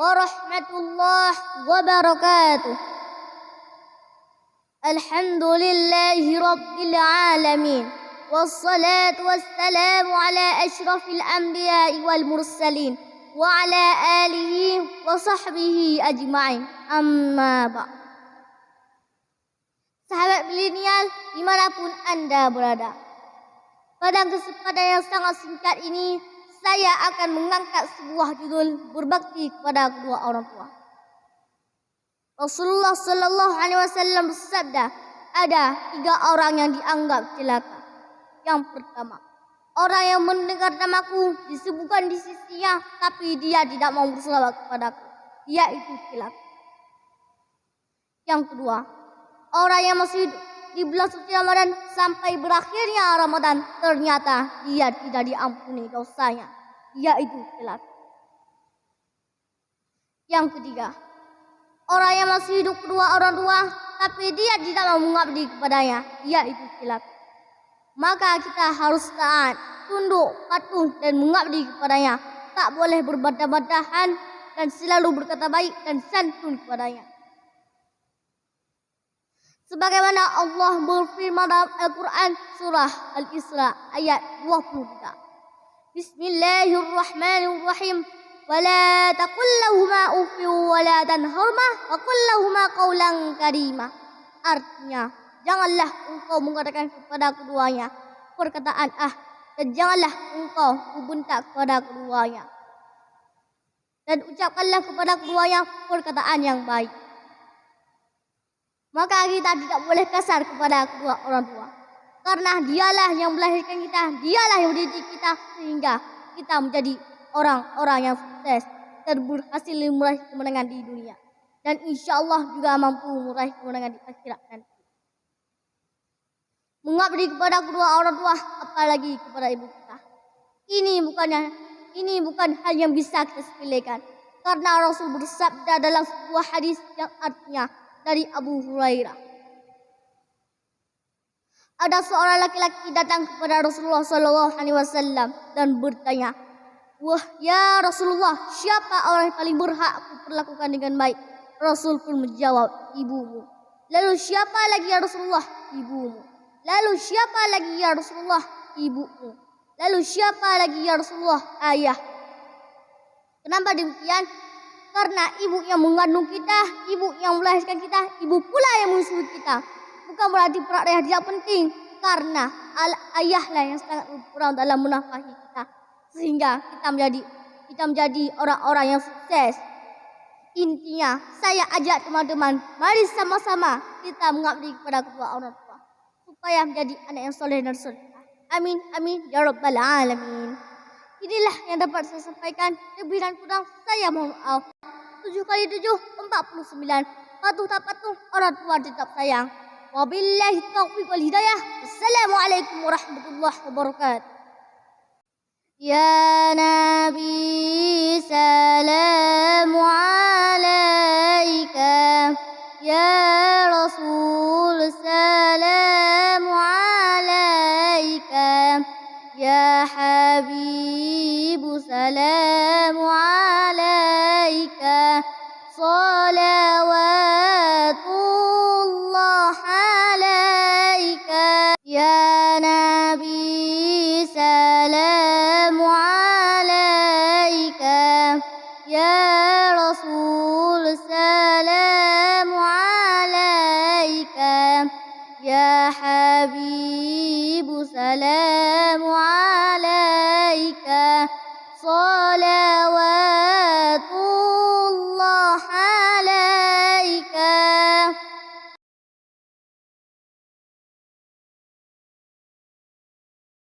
warahmatullahi wabarakatuh. Alhamdulillahi rabbil alamin. Wassalatu wassalamu ala asyrafil anbiya'i wal mursalin wa ala alihi wa sahbihi ajma'in. Amma ba'd. Sahabat milenial dimanapun Anda berada, pada kesempatan yang sangat singkat ini saya akan mengangkat sebuah judul berbakti kepada kedua orang tua. Rasulullah sallallahu alaihi wasallam bersabda, ada 3 orang yang dianggap celaka. Yang pertama, orang yang mendengar namaku disebutkan di sisinya tapi dia tidak mau berselawat kepadaku, dia itu celaka. Yang kedua, orang yang masih hidup di bulan suci Ramadan sampai berakhirnya Ramadan ternyata dia tidak diampuni dosanya, dia itu celaka. Yang ketiga, orang yang masih hidup kedua orang tua tapi dia tidak mau mengabdi kepadanya, dia itu celaka. Maka kita harus taat, tunduk, patuh dan mengabdi kepadanya. Tak boleh berbantah-bantahan dan selalu berkata baik dan santun kepadanya. Sebagaimana Allah berfirman dalam Al-Quran surah Al-Isra ayat 23. Bismillahirrahmanirrahim. Wala taqul lahuma uffin wala tanharhuma wa qul lahuma qawlan karima. Artinya, janganlah engkau mengatakan kepada keduanya perkataan dan janganlah engkau membentak kepada keduanya. Dan ucapkanlah kepada keduanya perkataan yang baik. Maka kita tidak boleh kasar kepada kedua orang tua. Karena dialah yang melahirkan kita, dialah yang mendidik kita sehingga kita menjadi orang-orang yang sukses dan berhasil meraih kemenangan di dunia. Dan insya Allah juga mampu meraih kemenangan di akhirat nanti. Mengabdi kepada kedua orang tua, apalagi kepada ibu kita. Ini bukan hal yang bisa kita sepelekan. Karena Rasul bersabda dalam sebuah hadis yang artinya dari Abu Hurairah. Ada seorang laki-laki datang kepada Rasulullah SAW dan bertanya, "Wah ya Rasulullah, siapa orang yang paling berhak aku perlakukan dengan baik?" Rasul pun menjawab, "Ibumu." "Lalu siapa lagi ya Rasulullah?" "Ibumu." "Lalu siapa lagi ya Rasulullah?" "Ibumu." "Lalu siapa lagi ya Rasulullah?" "Ayah." Kenapa demikian? Karena ibu yang mengandung kita, ibu yang melahirkan kita, ibu pula yang mengasuh kita. Bukan berarti peran ayah tidak penting, karena ayahlah yang sangat berperan dalam menafkahi kita, sehingga kita menjadi orang-orang yang sukses. Intinya, saya ajak teman-teman, mari sama-sama kita mengabdi kepada kedua orang tua, supaya menjadi anak yang soleh dan solehah. Amin, amin, ya rabbal alamin. Inilah yang dapat saya sampaikan. Lebih dan kurang saya mohon maaf. 7 kali 7, 49. Patuh tak patuh, orang tua tetap sayang. Wabillahi taufiq wal hidayah. Assalamualaikum warahmatullahi wabarakatuh. Ya Nabi salamu alaika. Ya Rasul salamu alaika. Ya Habibu salamu alaika. Salawatullah alaika. Ya Nabi salamu alaika. Ya Rasul salamu alaika. Ya Habibu salamu